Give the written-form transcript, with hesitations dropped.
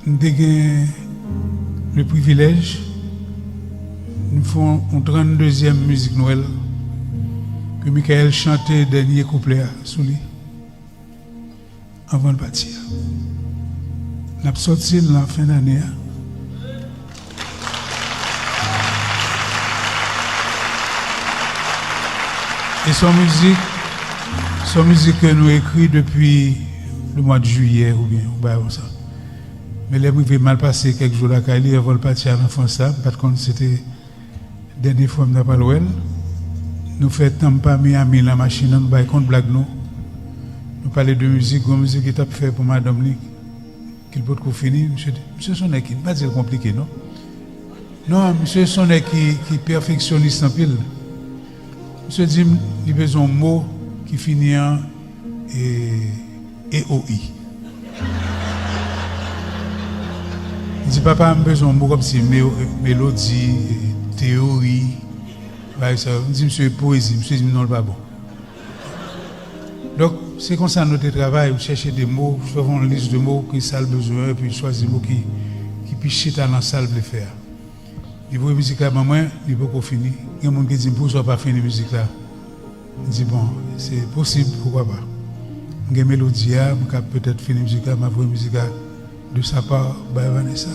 nous avons le privilège, nous faisons une 32e musique Noël, que Michael chantait dernier couplet sous lui, avant de partir. Nous avons sorti la fin d'année. Et son musique que nous écrit depuis le mois de juillet ou bien comme ça. Mais les privés mal passé quelques jours à Cali, avant de partir à l'enfance, par contre c'était la dernière fois que nous avons parlé. Nous faisons pas Miami la machine, nous avons contre blague nous. Nous parlons de musique, une musique qui t'a fait pour Madame Nick, qu'il peut finir. Monsieur Sonnet qui n'est pas dire compliqué, non? Non, monsieur Sonnet qui perfectionniste en pile. Monsieur dit, il a besoin d'un mot qui finit en EOI. Il dit, papa, j'ai besoin d'un mot comme si mélodie, théorie. Il dit, monsieur, poésie. Monsieur dit, non, pas bon. Donc, c'est comme ça notre travail, vous cherchez des mots, vous faites une liste de mots qui ça le besoin, et puis choisir des mots qui pichent dans la salle de le faire. Il veut musique là, maman, il veut pas finir. Il y a des gens qui disent, pourquoi pas finir la musique là? Il dit, bon, c'est possible, pourquoi pas? Il y a une mélodie, peut-être finir la musique là, ma vraie musique là, de sa part, Vanessa.